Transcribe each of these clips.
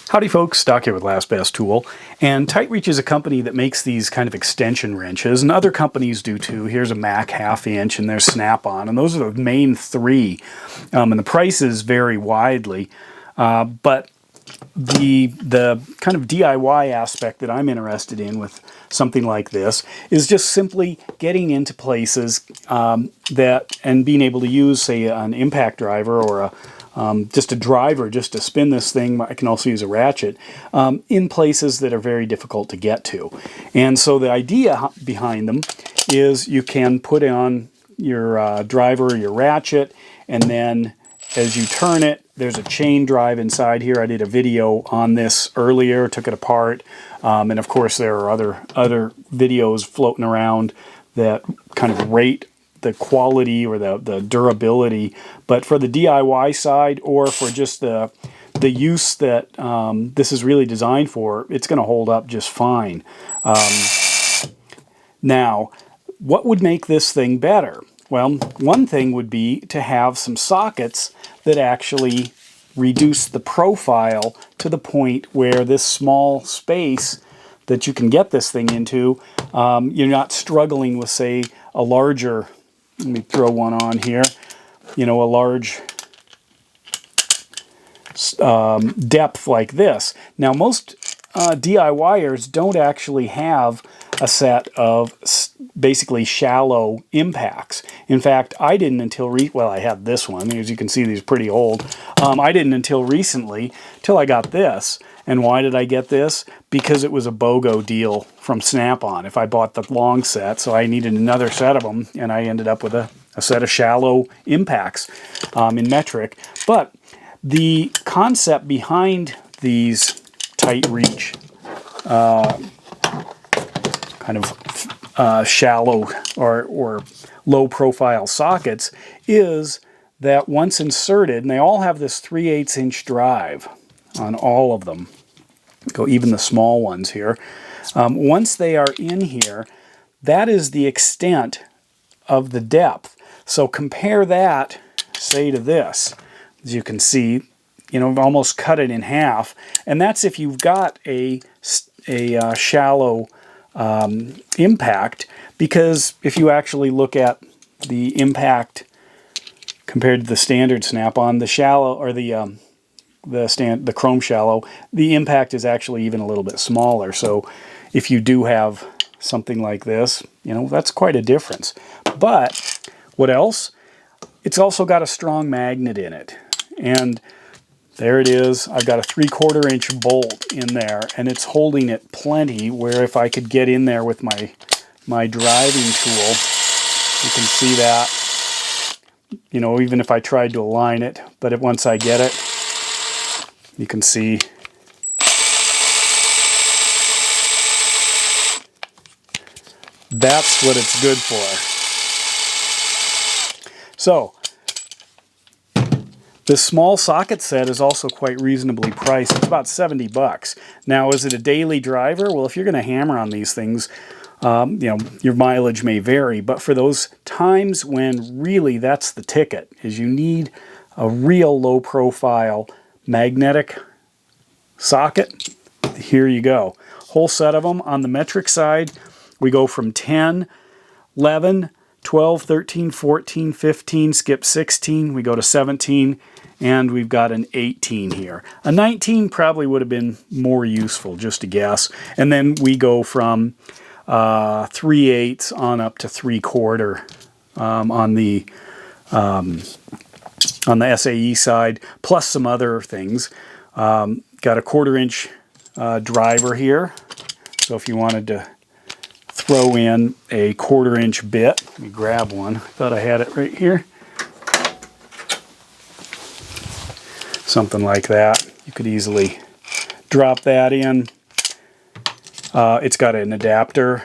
Howdy folks, Doc here with Last Best Tool, and Tite-Reach is a company that makes these kind of extension wrenches, and other companies do too. Here's a Mac 1/2 inch and there's Snap-on, and those are the main three, and the prices vary widely, but the kind of DIY aspect that I'm interested in with something like this is just simply getting into places and being able to use, say, an impact driver or just a driver just to spin this thing. I can also use a ratchet in places that are very difficult to get to. And so the idea behind them is you can put on your driver or your ratchet, and then as you turn it, there's a chain drive inside here. I did a video on this earlier, took it apart, and of course there are other videos floating around that kind of rate the quality or the durability. But for the DIY side, or for just the use that this is really designed for, it's going to hold up just fine. Now, what would make this thing better? Well, one thing would be to have some sockets that actually reduce the profile to the point where this small space that you can get this thing into, you're not struggling with, say, a larger, let me throw one on here, you know, a large depth like this. Now, most DIYers don't actually have a set of basically shallow impacts. In fact, I didn't until well, I had this one. As you can see, these are pretty old. I didn't until recently, till I got this. And why did I get this? Because it was a BOGO deal from Snap-on if I bought the long set, so I needed another set of them, and I ended up with a set of shallow impacts in metric. But the concept behind these Tite-Reach kind of shallow or low profile sockets is that once inserted, and they all have this 3/8 inch drive on all of them, even the small ones here, once they are in here, that is the extent of the depth. So compare that, say, to this. As you can see, you know, I've almost cut it in half, and that's if you've got a shallow impact, because if you actually look at the impact compared to the standard Snap-on, the shallow, or the chrome shallow, the impact is actually even a little bit smaller. So if you do have something like this, you know, that's quite a difference. But what else? It's also got a strong magnet in it, and there it is. I've got a 3/4 inch bolt in there, and it's holding it plenty, where if I could get in there with my driving tool, you can see that, you know, even if I tried to align it, but once I get it, you can see that's what it's good for. So this small socket set is also quite reasonably priced. It's about 70 bucks. Now, is it a daily driver? Well, if you're going to hammer on these things, you know, your mileage may vary, but for those times when really that's the ticket, is you need a real low profile magnetic socket, here you go. Whole set of them. On the metric side, we go from 10, 11, 12, 13, 14, 15, skip 16, we go to 17, and we've got an 18 here. A 19 probably would have been more useful, just a guess. And then we go from 3/8 on up to 3/4 on the SAE side, plus some other things. Got a 1/4 inch driver here, so if you wanted to throw in a 1/4 inch bit, let me grab one. I thought I had it right here. Something like that. You could easily drop that in. It's got an adapter.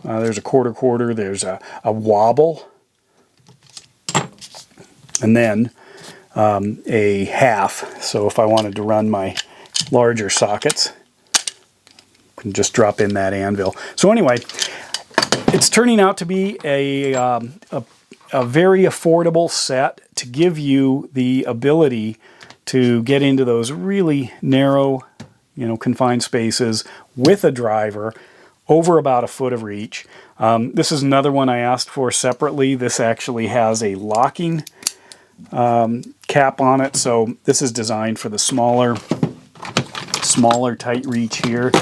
There's a 1/4, there's a wobble, and then a 1/2. So if I wanted to run my larger sockets, I can just drop in that anvil. So anyway, it's turning out to be a very affordable set to give you the ability to get into those really narrow confined spaces with a driver over about a foot of reach. This is another one I asked for separately. This actually has a locking cap on it, so this is designed for the smaller Tite-Reach here.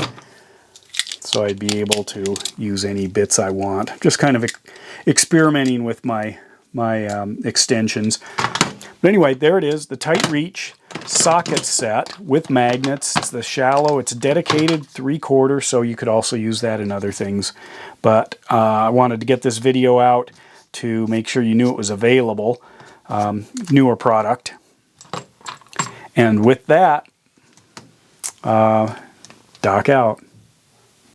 So I'd be able to use any bits I want. Just kind of experimenting with my extensions. But anyway, there it is, the Tite-Reach socket set with magnets. It's the shallow, it's dedicated 3/4, so you could also use that in other things. But I wanted to get this video out to make sure you knew it was available. Newer product. And with that, Doc out.